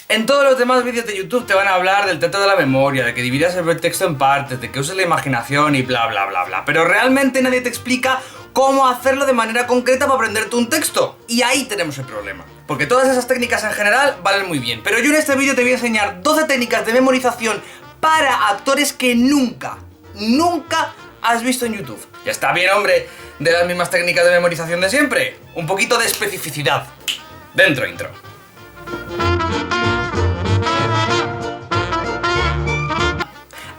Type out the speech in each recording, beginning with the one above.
En todos los demás vídeos de YouTube te van a hablar del teto de la memoria, de que dividas el texto en partes, de que uses la imaginación y bla bla bla bla. Pero realmente nadie te explica cómo hacerlo de manera concreta para aprenderte un texto. Y ahí tenemos el problema. Porque todas esas técnicas en general valen muy bien. Pero yo en este vídeo te voy a enseñar 12 técnicas de memorización para actores que nunca has visto en YouTube. Ya está bien, hombre, de las mismas técnicas de memorización de siempre. Un poquito de especificidad. Dentro intro.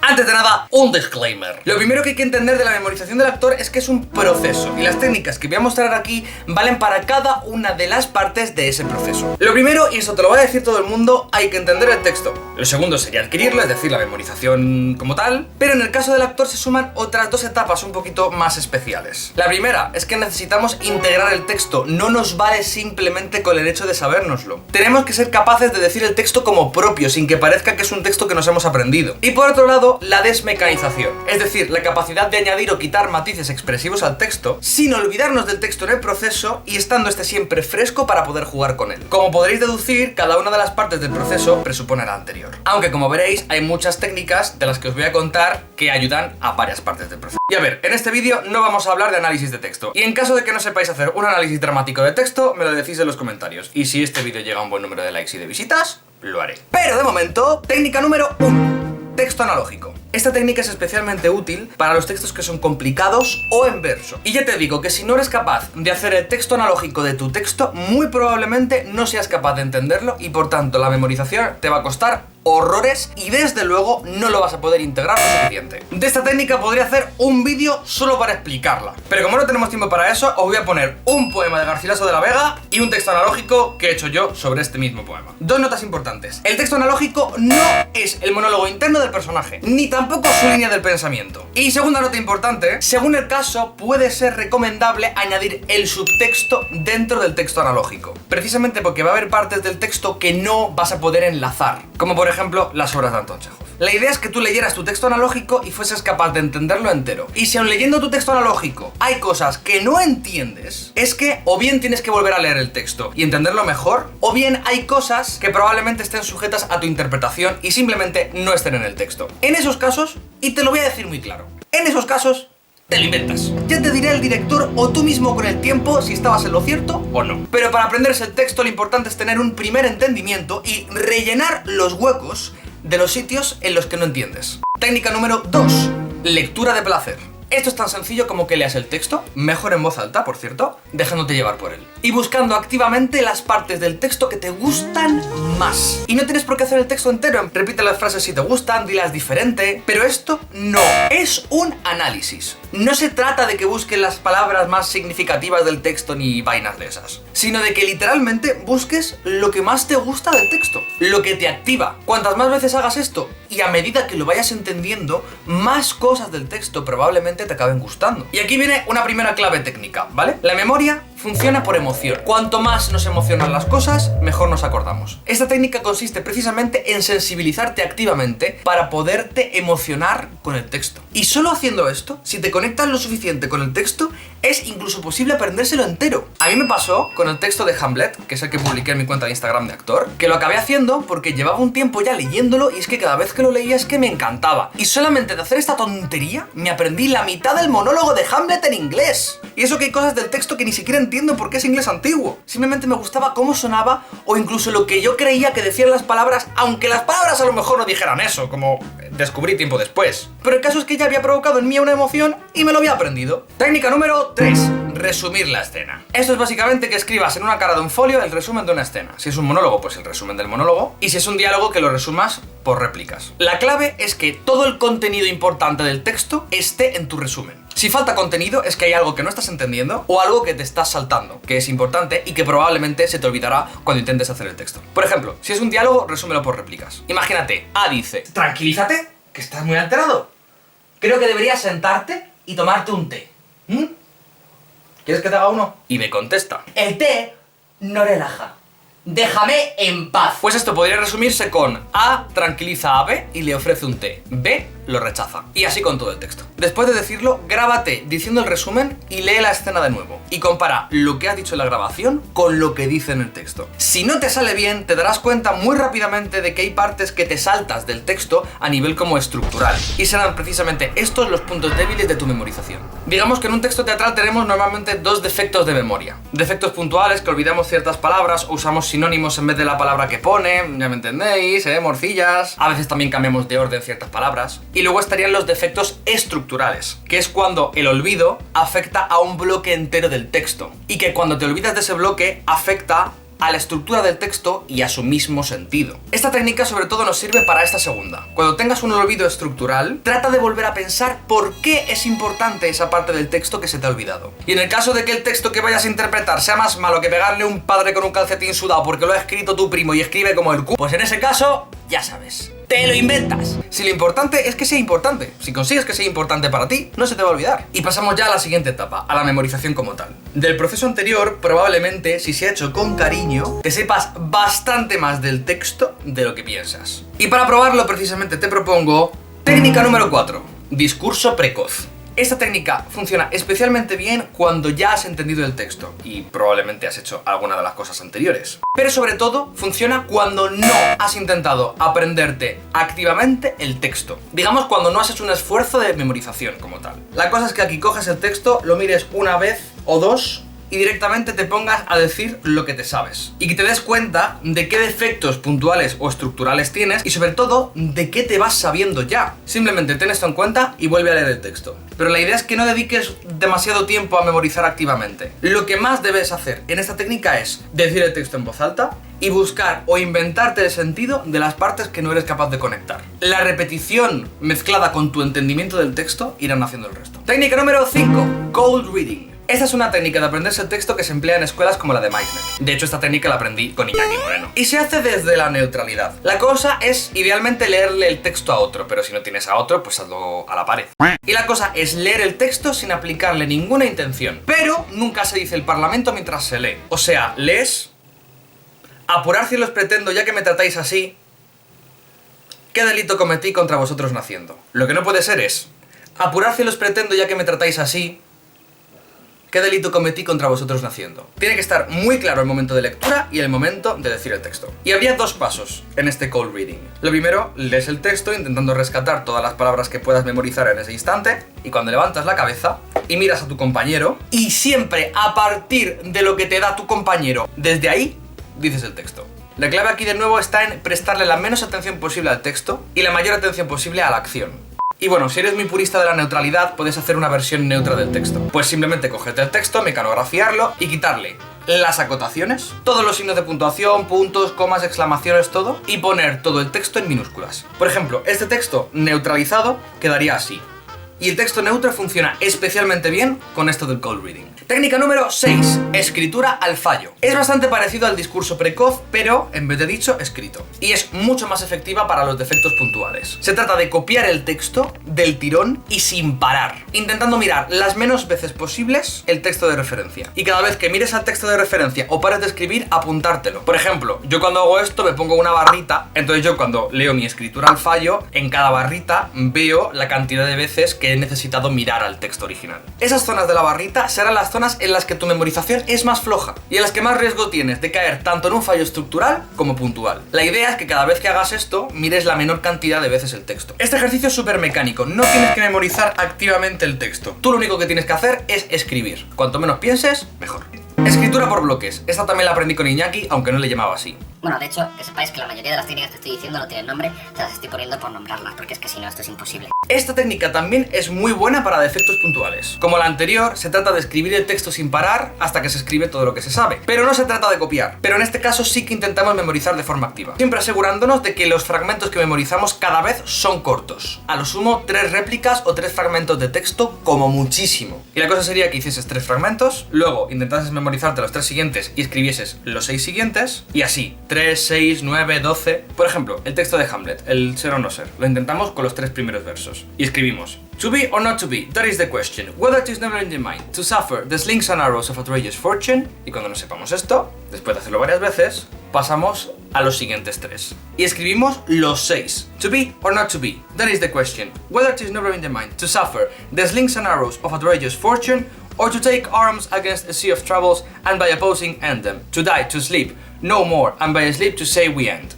Antes de nada, un disclaimer. Lo primero que hay que entender de la memorización del actor es que es un proceso, y las técnicas que voy a mostrar aquí valen para cada una de las partes de ese proceso. Lo primero, y eso te lo va a decir todo el mundo, hay que entender el texto. Lo segundo sería adquirirlo, es decir, la memorización como tal, pero en el caso del actor se suman otras dos etapas un poquito más especiales. La primera es que necesitamos integrar el texto, no nos vale simplemente con el hecho de sabérnoslo. Tenemos que ser capaces de decir el texto como propio, sin que parezca que es un texto que nos hemos aprendido. Y por otro lado, la desmecanización, es decir, la capacidad de añadir o quitar matices expresivos al texto sin olvidarnos del texto en el proceso y estando este siempre fresco para poder jugar con él. Como podréis deducir, cada una de las partes del proceso presupone la anterior. Aunque como veréis, hay muchas técnicas de las que os voy a contar que ayudan a varias partes del proceso. Y a ver, en este vídeo no vamos a hablar de análisis de texto. Y en caso de que no sepáis hacer un análisis dramático de texto, me lo decís en los comentarios. Y si este vídeo llega a un buen número de likes y de visitas, lo haré. Pero de momento, técnica número 1. Texto analógico. Esta técnica es especialmente útil para los textos que son complicados o en verso. Y ya te digo que si no eres capaz de hacer el texto analógico de tu texto, muy probablemente no seas capaz de entenderlo y por tanto la memorización te va a costar horrores y desde luego no lo vas a poder integrar lo suficiente. De esta técnica podría hacer un vídeo solo para explicarla, pero como no tenemos tiempo para eso, os voy a poner un poema de Garcilaso de la Vega y un texto analógico que he hecho yo sobre este mismo poema. Dos notas importantes: el texto analógico no es el monólogo interno del personaje, ni tampoco su línea del pensamiento. Y segunda nota importante: según el caso, puede ser recomendable añadir el subtexto dentro del texto analógico, precisamente porque va a haber partes del texto que no vas a poder enlazar, como por ejemplo las obras de Anton Chejov. La idea es que tú leyeras tu texto analógico y fueses capaz de entenderlo entero. Y si aun leyendo tu texto analógico hay cosas que no entiendes, es que o bien tienes que volver a leer el texto y entenderlo mejor, o bien hay cosas que probablemente estén sujetas a tu interpretación y simplemente no estén en el texto. En esos casos, y te lo voy a decir muy claro, en esos casos te lo inventas. Ya te diré el director o tú mismo con el tiempo si estabas en lo cierto o no. Pero para aprenderse el texto lo importante es tener un primer entendimiento y rellenar los huecos de los sitios en los que no entiendes. Técnica número 2. Lectura de placer. Esto es tan sencillo como que leas el texto, mejor en voz alta, por cierto, dejándote llevar por él. Y buscando activamente las partes del texto que te gustan más. Y no tienes por qué hacer el texto entero, repite las frases si te gustan, dilas diferente, pero esto no es un análisis. No se trata de que busques las palabras más significativas del texto ni vainas de esas, sino de que literalmente busques lo que más te gusta del texto, lo que te activa. Cuantas más veces hagas esto y a medida que lo vayas entendiendo, más cosas del texto probablemente te acaben gustando. Y aquí viene una primera clave técnica, ¿vale? La memoria funciona por emoción. Cuanto más nos emocionan las cosas, mejor nos acordamos. Esta técnica consiste precisamente en sensibilizarte activamente para poderte emocionar con el texto. Y solo haciendo esto, si te conectas lo suficiente con el texto, es incluso posible aprendérselo entero. A mí me pasó con el texto de Hamlet, que es el que publiqué en mi cuenta de Instagram de actor, que lo acabé haciendo porque llevaba un tiempo ya leyéndolo y es que cada vez que lo leía es que me encantaba. Y solamente de hacer esta tontería, me aprendí la mitad del monólogo de Hamlet en inglés. Y eso que hay cosas del texto que ni siquiera entiendo porque es inglés antiguo. Simplemente me gustaba cómo sonaba o incluso lo que yo creía que decían las palabras, aunque las palabras a lo mejor no dijeran eso, como descubrí tiempo después. Pero el caso es que ya había provocado en mí una emoción y me lo había aprendido. Técnica número 3. Resumir la escena. Esto es básicamente que escribas en una cara de un folio el resumen de una escena. Si es un monólogo, pues el resumen del monólogo. Y si es un diálogo, que lo resumas por réplicas. La clave es que todo el contenido importante del texto esté en tu resumen. Si falta contenido es que hay algo que no estás entendiendo o algo que te estás saltando, que es importante y que probablemente se te olvidará cuando intentes hacer el texto. Por ejemplo, si es un diálogo, resúmelo por réplicas. Imagínate, A dice: tranquilízate, que estás muy alterado. Creo que deberías sentarte y tomarte un té. ¿Quieres que te haga uno? Y me contesta: el té no relaja. Déjame en paz. Pues esto podría resumirse con: A tranquiliza a B y le ofrece un té. B lo rechaza. Y así con todo el texto. Después de decirlo, grábate diciendo el resumen y lee la escena de nuevo. Y compara lo que has dicho en la grabación con lo que dice en el texto. Si no te sale bien, te darás cuenta muy rápidamente de que hay partes que te saltas del texto a nivel como estructural. Y serán precisamente estos los puntos débiles de tu memorización. Digamos que en un texto teatral tenemos normalmente dos defectos de memoria. Defectos puntuales, que olvidamos ciertas palabras o usamos sinónimos en vez de la palabra que pone, ya me entendéis, morcillas. A veces también cambiamos de orden ciertas palabras. Y luego estarían los defectos estructurales, que es cuando el olvido afecta a un bloque entero del texto. Y que cuando te olvidas de ese bloque, afecta a la estructura del texto y a su mismo sentido. Esta técnica sobre todo nos sirve para esta segunda. Cuando tengas un olvido estructural, trata de volver a pensar por qué es importante esa parte del texto que se te ha olvidado. Y en el caso de que el texto que vayas a interpretar sea más malo que pegarle a un padre con un calcetín sudado porque lo ha escrito tu primo y escribe como el cu, pues en ese caso, ya sabes, te lo inventas. Si lo importante es que sea importante, si consigues que sea importante para ti, no se te va a olvidar. Y pasamos ya a la siguiente etapa, a la memorización como tal. Del proceso anterior, probablemente, si se ha hecho con cariño, te sepas bastante más del texto de lo que piensas. Y para probarlo, precisamente te propongo técnica número 4, discurso precoz. Esta técnica funciona especialmente bien cuando ya has entendido el texto y probablemente has hecho alguna de las cosas anteriores. Pero sobre todo funciona cuando no has intentado aprenderte activamente el texto. Digamos cuando no has hecho un esfuerzo de memorización como tal. La cosa es que aquí coges el texto, lo mires una vez o dos y directamente te pongas a decir lo que te sabes. Y que te des cuenta de qué defectos puntuales o estructurales tienes y sobre todo de qué te vas sabiendo ya. Simplemente ten esto en cuenta y vuelve a leer el texto. Pero la idea es que no dediques demasiado tiempo a memorizar activamente. Lo que más debes hacer en esta técnica es decir el texto en voz alta y buscar o inventarte el sentido de las partes que no eres capaz de conectar. La repetición mezclada con tu entendimiento del texto irán haciendo el resto. Técnica número 5, cold reading. Esta es una técnica de aprenderse el texto que se emplea en escuelas como la de Meissner. De hecho, esta técnica la aprendí con Iñaki Moreno. Y se hace desde la neutralidad. La cosa es, idealmente, leerle el texto a otro, pero si no tienes a otro, pues hazlo a la pared. Y la cosa es leer el texto sin aplicarle ninguna intención. Pero nunca se dice el parlamento mientras se lee. O sea, lees: apurar cielos pretendo ya que me tratáis así. ¿Qué delito cometí contra vosotros naciendo? Lo que no puede ser es: apurar cielos pretendo ya que me tratáis así. ¿Qué delito cometí contra vosotros naciendo? Tiene que estar muy claro el momento de lectura y el momento de decir el texto. Y habría dos pasos en este cold reading. Lo primero, lees el texto intentando rescatar todas las palabras que puedas memorizar en ese instante. Y cuando levantas la cabeza y miras a tu compañero, y siempre a partir de lo que te da tu compañero, desde ahí, dices el texto. La clave aquí de nuevo está en prestarle la menos atención posible al texto y la mayor atención posible a la acción. Y bueno, si eres muy purista de la neutralidad, puedes hacer una versión neutra del texto. Pues simplemente cogerte el texto, mecanografiarlo y quitarle las acotaciones, todos los signos de puntuación, puntos, comas, exclamaciones, todo, y poner todo el texto en minúsculas. Por ejemplo, este texto neutralizado quedaría así. Y el texto neutro funciona especialmente bien con esto del cold reading. Técnica número 6, escritura al fallo. Es bastante parecido al discurso precoz, pero en vez de dicho, escrito. Y es mucho más efectiva para los defectos puntuales. Se trata de copiar el texto del tirón y sin parar, intentando mirar las menos veces posibles el texto de referencia. Y cada vez que mires al texto de referencia o pares de escribir, apuntártelo. Por ejemplo, yo cuando hago esto me pongo una barrita, entonces yo cuando leo mi escritura al fallo, en cada barrita veo la cantidad de veces que he necesitado mirar al texto original. Esas zonas de la barrita serán las zonas en las que tu memorización es más floja y en las que más riesgo tienes de caer tanto en un fallo estructural como puntual. La idea es que cada vez que hagas esto, mires la menor cantidad de veces el texto. Este ejercicio es súper mecánico, no tienes que memorizar activamente el texto. Tú lo único que tienes que hacer es escribir. Cuanto menos pienses, mejor. Escritura por bloques. Esta también la aprendí con Iñaki, aunque no le llamaba así. Bueno, de hecho, que sepáis que la mayoría de las técnicas que estoy diciendo no tienen nombre, se las estoy poniendo por nombrarlas, porque es que si no, esto es imposible. Esta técnica también es muy buena para defectos puntuales. Como la anterior, se trata de escribir el texto sin parar hasta que se escribe todo lo que se sabe. Pero no se trata de copiar. Pero en este caso sí que intentamos memorizar de forma activa. Siempre asegurándonos de que los fragmentos que memorizamos cada vez son cortos. A lo sumo, 3 réplicas o 3 fragmentos de texto como muchísimo. Y la cosa sería que hicieses 3 fragmentos, luego intentases memorizarte los 3 siguientes y escribieses los 6 siguientes, y así, 3, 6, 9, 12... Por ejemplo, el texto de Hamlet, el ser o no ser, lo intentamos con los 3 primeros versos. procesos. Y escribimos: To be or not to be, that is the question. Whether it is never in the mind, to suffer the slings and arrows of outrageous fortune. Y cuando no sepamos esto, después de hacerlo varias veces, pasamos a los siguientes 3. Y escribimos los 6. To be or not to be, that is the question. Whether it is never in the mind, to suffer the slings and arrows of outrageous fortune, or to take arms against a sea of troubles, and by opposing end them. To die, to sleep, no more, and by sleep to say we end.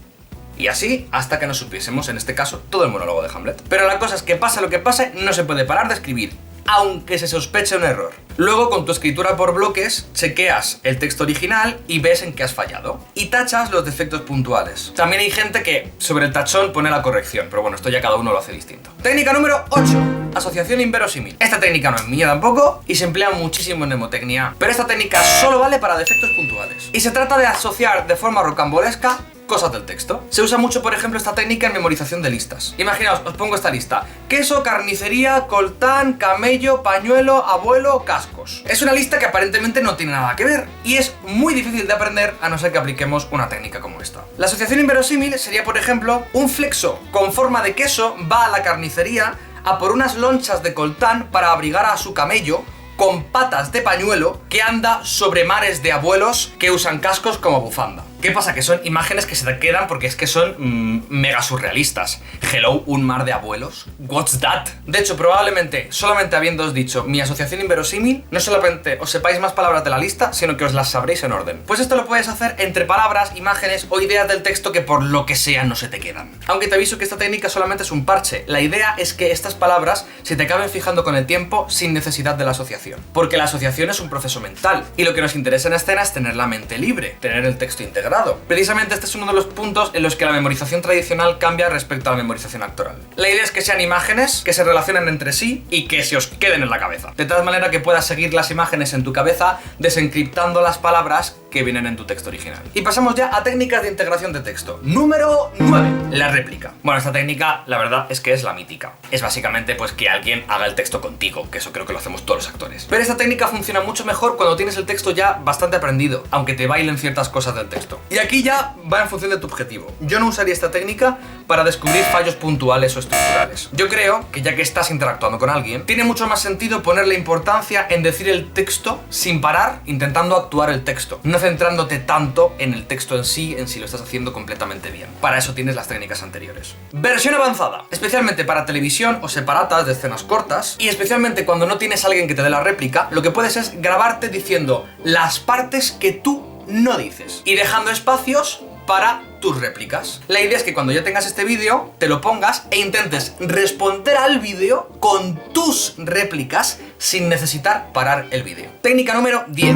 Y así hasta que nos supiésemos, en este caso, todo el monólogo de Hamlet. Pero la cosa es que pase lo que pase, no se puede parar de escribir, aunque se sospeche un error. Luego, con tu escritura por bloques, chequeas el texto original y ves en qué has fallado. Y tachas los defectos puntuales. También hay gente que sobre el tachón pone la corrección, pero bueno, esto ya cada uno lo hace distinto. Técnica número 8. Asociación inverosímil. Esta técnica no es mía tampoco y se emplea muchísimo en mnemotecnia, pero esta técnica solo vale para defectos puntuales. Y se trata de asociar de forma rocambolesca cosas del texto. Se usa mucho, por ejemplo, esta técnica en memorización de listas. Imaginaos, os pongo esta lista: queso, carnicería, coltán, camello, pañuelo, abuelo, cascos. Es una lista que aparentemente no tiene nada que ver y es muy difícil de aprender a no ser que apliquemos una técnica como esta. La asociación inverosímil sería, por ejemplo, un flexo con forma de queso va a la carnicería a por unas lonchas de coltán para abrigar a su camello con patas de pañuelo que anda sobre mares de abuelos que usan cascos como bufanda. ¿Qué pasa? Que son imágenes que se te quedan porque es que son mega surrealistas. Hello, un mar de abuelos. What's that? De hecho, probablemente, solamente habiéndoos dicho mi asociación inverosímil, no solamente os sepáis más palabras de la lista, sino que os las sabréis en orden. Pues esto lo puedes hacer entre palabras, imágenes o ideas del texto que por lo que sea no se te quedan. Aunque te aviso que esta técnica solamente es un parche. La idea es que estas palabras se te acaben fijando con el tiempo sin necesidad de la asociación. Porque la asociación es un proceso mental y lo que nos interesa en escena es tener la mente libre, tener el texto integrado. Precisamente este es uno de los puntos en los que la memorización tradicional cambia respecto a la memorización actoral. La idea es que sean imágenes que se relacionen entre sí y que se os queden en la cabeza, de tal manera que puedas seguir las imágenes en tu cabeza desencriptando las palabras que vienen en tu texto original. Y pasamos ya a técnicas de integración de texto. Número 9. La réplica. Bueno, esta técnica la verdad es que es la mítica. Es básicamente pues que alguien haga el texto contigo, que eso creo que lo hacemos todos los actores. Pero esta técnica funciona mucho mejor cuando tienes el texto ya bastante aprendido, aunque te bailen ciertas cosas del texto. Y aquí ya va en función de tu objetivo. Yo no usaría esta técnica para descubrir fallos puntuales o estructurales. Yo creo que ya que estás interactuando con alguien, tiene mucho más sentido ponerle importancia en decir el texto sin parar, intentando actuar el texto, no centrándote tanto en el texto en si lo estás haciendo completamente bien. Para eso tienes las técnicas anteriores. Versión avanzada, especialmente para televisión o separatas de escenas cortas, y especialmente cuando no tienes a alguien que te dé la réplica, lo que puedes es grabarte diciendo las partes que tú no dices y dejando espacios para tus réplicas. La idea es que cuando ya tengas este vídeo, te lo pongas e intentes responder al vídeo con tus réplicas sin necesitar parar el vídeo. Técnica número 10.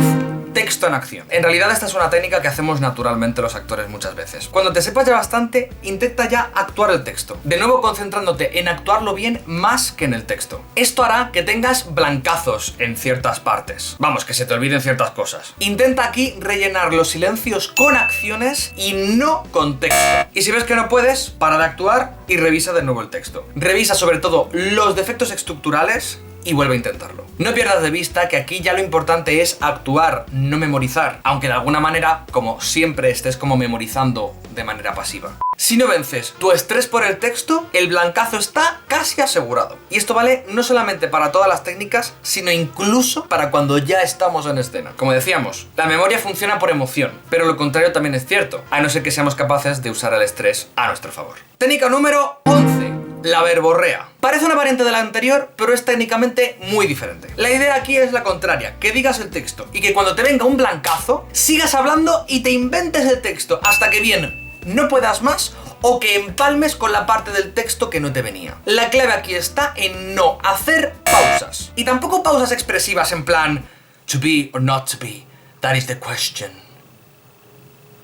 Texto en acción. En realidad esta es una técnica que hacemos naturalmente los actores muchas veces. Cuando te sepas ya bastante, intenta ya actuar el texto. De nuevo concentrándote en actuarlo bien más que en el texto. Esto hará que tengas blancazos en ciertas partes. Vamos, que se te olviden ciertas cosas. Intenta aquí rellenar los silencios con acciones y no con texto. Y si ves que no puedes, para de actuar y revisa de nuevo el texto. Revisa sobre todo los defectos estructurales y vuelve a intentarlo. No pierdas de vista que aquí ya lo importante es actuar, no memorizar, aunque de alguna manera, como siempre, estés como memorizando de manera pasiva. Si no vences tu estrés por el texto, el blancazo está casi asegurado. Y esto vale no solamente para todas las técnicas, sino incluso para cuando ya estamos en escena. Como decíamos, la memoria funciona por emoción, pero lo contrario también es cierto, a no ser que seamos capaces de usar el estrés a nuestro favor. Técnica número 11. La verborrea. Parece una variante de la anterior, pero es técnicamente muy diferente. La idea aquí es la contraria, que digas el texto y que cuando te venga un blancazo, sigas hablando y te inventes el texto hasta que bien no puedas más o que empalmes con la parte del texto que no te venía. La clave aquí está en no hacer pausas. Y tampoco pausas expresivas en plan to be or not to be, that is the question.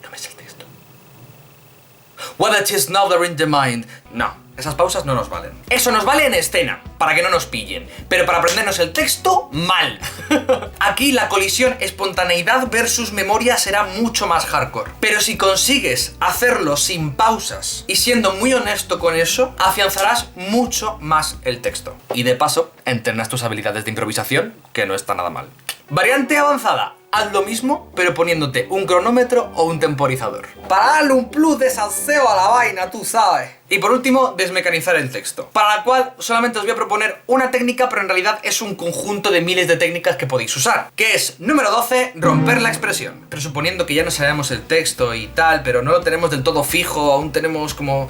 No me sé el texto. Whether it is now they're in the mind. No. Esas pausas no nos valen. Eso nos vale en escena, para que no nos pillen. Pero para aprendernos el texto, mal. Aquí la colisión espontaneidad versus memoria será mucho más hardcore. Pero si consigues hacerlo sin pausas y siendo muy honesto con eso, afianzarás mucho más el texto. Y de paso, entrenas tus habilidades de improvisación, que no está nada mal. Variante avanzada. haz lo mismo, pero poniéndote un cronómetro o un temporizador. Para darle un plus de salseo a la vaina, tú sabes. Y por último, desmecanizar el texto, para la cual solamente os voy a proponer una técnica, pero en realidad es un conjunto de miles de técnicas que podéis usar, que es, número 12, romper la expresión. Pero suponiendo que ya no sabemos el texto y tal, pero no lo tenemos del todo fijo, aún tenemos como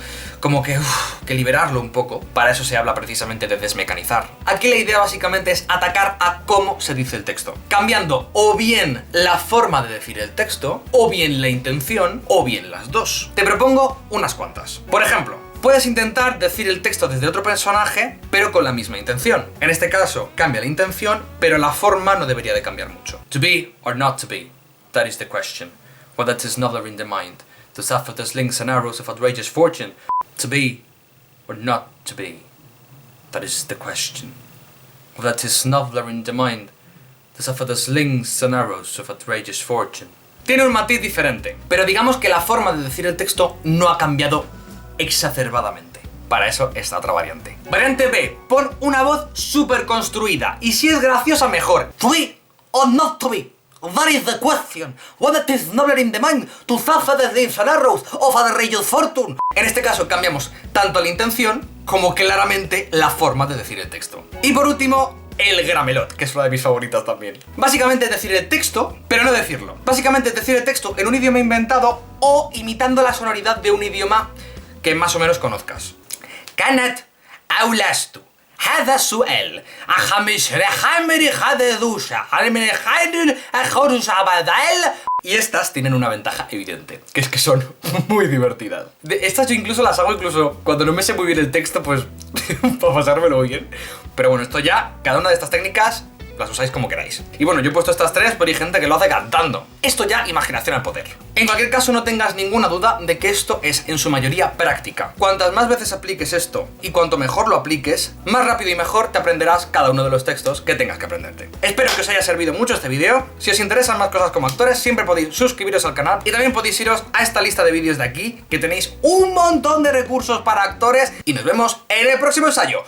que liberarlo un poco. Para eso se habla precisamente de desmecanizar. Aquí la idea básicamente es atacar a cómo se dice el texto, cambiando o bien la forma de decir el texto, o bien la intención, o bien las dos. Te propongo unas cuantas. Por ejemplo, puedes intentar decir el texto desde otro personaje, pero con la misma intención. En este caso, cambia la intención, pero la forma no debería de cambiar mucho. To be or not to be, that is the question. Whether it is nobler in the mind, to suffer the slings and arrows of outrageous fortune. To be or not to be, that is the question. Whether it is nobler in the mind, to suffer the slings and arrows of outrageous fortune. Tiene un matiz diferente, pero digamos que la forma de decir el texto no ha cambiado exacerbadamente. Para eso está otra variante. Variante B, pon una voz súper construida, y si es graciosa mejor. To be or not to be, that is the question. Whether it is nobler in the mind to suffer the slings and arrows of outrageous fortune. En este caso cambiamos tanto la intención como claramente la forma de decir el texto. Y por último, el gramelot, que es una de mis favoritas también. Básicamente es decir el texto, pero no decirlo. Básicamente es decir el texto en un idioma inventado o imitando la sonoridad de un idioma que más o menos conozcas. Kanat aulastu هذا سؤال أخمش رحمري هذا دوشة علمني خير أخرج عبادال. Y estas tienen una ventaja evidente, que es que son muy divertidas. Estas yo incluso las hago cuando no me sé muy bien el texto, pues para pasármelo bien. Pero bueno, esto ya, cada una de estas técnicas las usáis como queráis. Y bueno, yo he puesto estas tres, pero hay gente que lo hace cantando. Esto ya, imaginación al poder. En cualquier caso, no tengas ninguna duda de que esto es en su mayoría práctica. Cuantas más veces apliques esto y cuanto mejor lo apliques, más rápido y mejor te aprenderás cada uno de los textos que tengas que aprenderte. Espero que os haya servido mucho este vídeo. Si os interesan más cosas como actores, siempre podéis suscribiros al canal y también podéis iros a esta lista de vídeos de aquí, que tenéis un montón de recursos para actores. Y nos vemos en el próximo ensayo.